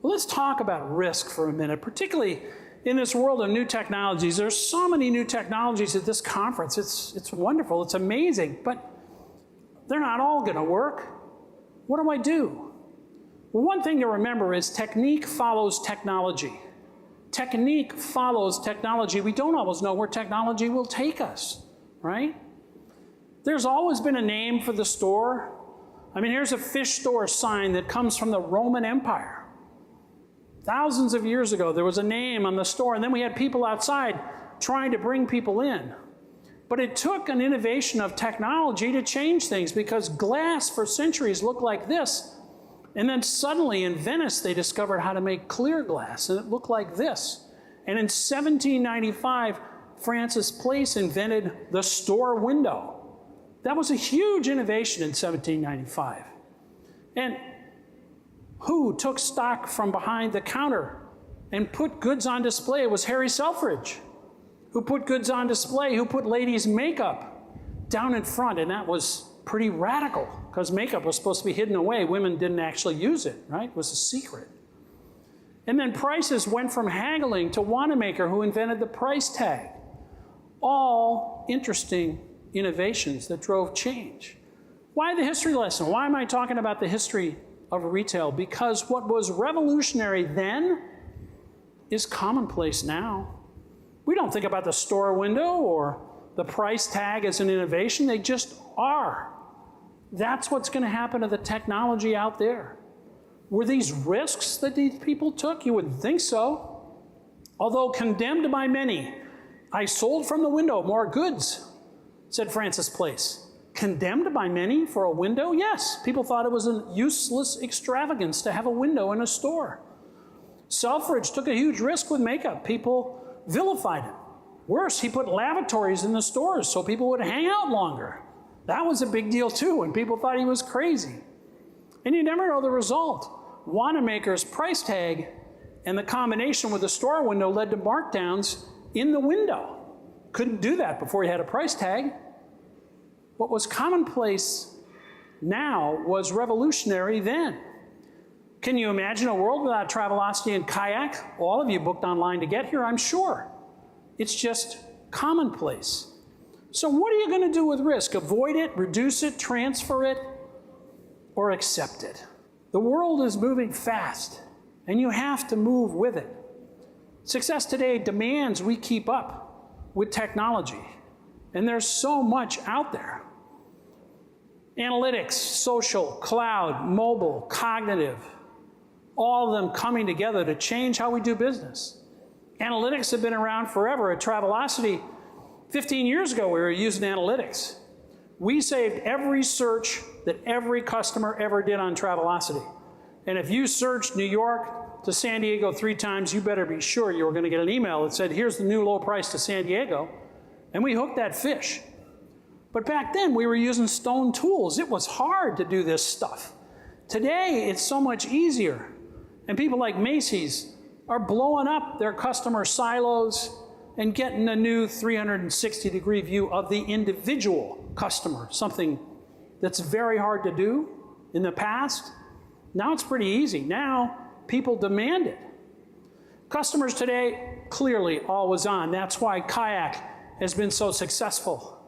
Well, let's talk about risk for a minute, particularly in this world of new technologies. There's so many new technologies at this conference. It's wonderful, it's amazing, but they're not all going to work. What do I do? Well, one thing to remember is technique follows technology. Technique follows technology. We don't always know where technology will take us, right? There's always been a name for the store. I mean, here's a fish store sign that comes from the Roman Empire. Thousands of years ago, there was a name on the store, and then we had people outside trying to bring people in. But it took an innovation of technology to change things, because glass for centuries looked like this. And then suddenly in Venice, they discovered how to make clear glass, and it looked like this. And in 1795, Francis Place invented the store window. That was a huge innovation in 1795. And who took stock from behind the counter and put goods on display? It was Harry Selfridge, who put goods on display, who put ladies' makeup down in front, and that was pretty radical, because makeup was supposed to be hidden away. Women didn't actually use it, right? It was a secret. And then prices went from haggling to Wanamaker, who invented the price tag. All interesting innovations that drove change. Why the history lesson? Why am I talking about the history of retail? Because what was revolutionary then is commonplace now. We don't think about the store window or the price tag as an innovation. They just are. That's what's going to happen to the technology out there. Were these risks that these people took? You wouldn't think so. Although condemned by many, I sold from the window more goods, said Francis Place. Condemned by many for a window? Yes. People thought it was a useless extravagance to have a window in a store. Selfridge took a huge risk with makeup. People vilified him. Worse, he put lavatories in the stores so people would hang out longer. That was a big deal too, and people thought he was crazy. And you never know the result. Wanamaker's price tag and the combination with the store window led to markdowns in the window. Couldn't do that before you had a price tag. What was commonplace now was revolutionary then. Can you imagine a world without Travelocity and Kayak? All of you booked online to get here, I'm sure. It's just commonplace. So what are you going to do with risk? Avoid it, reduce it, transfer it, or accept it? The world is moving fast, and you have to move with it. Success today demands we keep up with technology, and there's so much out there. Analytics, social, cloud, mobile, cognitive, all of them coming together to change how we do business. Analytics have been around forever. At Travelocity, 15 years ago, we were using analytics. We saved every search that every customer ever did on Travelocity. And if you searched New York to San Diego 3 times, you better be sure you were going to get an email that said, here's the new low price to San Diego. And we hooked that fish. But back then, we were using stone tools. It was hard to do this stuff. Today, it's so much easier. And people like Macy's are blowing up their customer silos and getting a new 360-degree view of the individual customer, something that's very hard to do in the past. Now it's pretty easy. Now people demand it. Customers today, clearly always on. That's why Kayak has been so successful.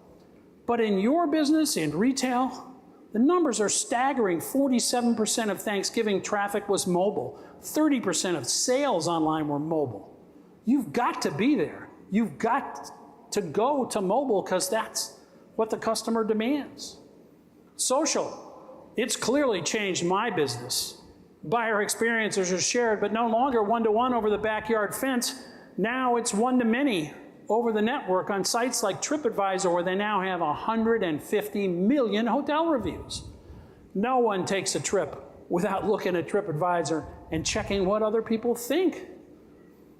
But in your business, in retail, the numbers are staggering. 47% of Thanksgiving traffic was mobile. 30% of sales online were mobile. You've got to be there. You've got to go to mobile because that's what the customer demands. Social, it's clearly changed my business. Buyer experiences are shared, but no longer one-to-one over the backyard fence. Now it's one-to-many over the network on sites like TripAdvisor, where they now have 150 million hotel reviews. No one takes a trip without looking at TripAdvisor and checking what other people think.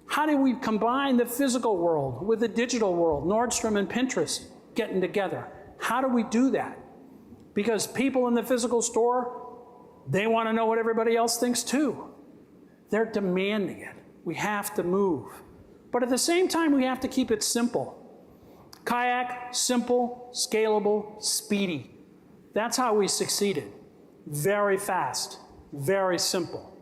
How do we combine the physical world with the digital world? Nordstrom and Pinterest getting together. How do we do that? Because people in the physical store, they want to know what everybody else thinks too. They're demanding it. We have to move. But at the same time, we have to keep it simple. Kayak, simple, scalable, speedy. That's how we succeeded. Very fast, very simple.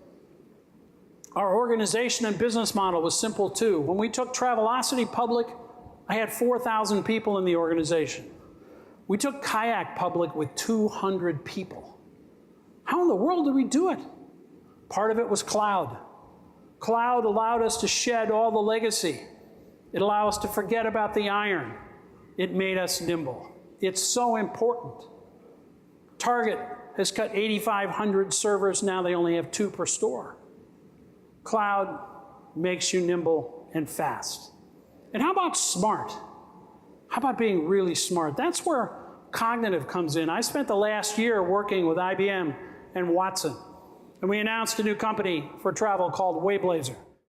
Our organization and business model was simple too. When we took Travelocity public, I had 4,000 people in the organization. We took Kayak public with 200 people. How in the world did we do it? Part of it was cloud. Cloud allowed us to shed all the legacy. It allowed us to forget about the iron. It made us nimble. It's so important. Target has cut 8,500 servers. Now they only have 2 per store. Cloud makes you nimble and fast. And how about smart? How about being really smart? That's where cognitive comes in. I spent the last year working with IBM and Watson, and we announced a new company for travel called Wayblazer.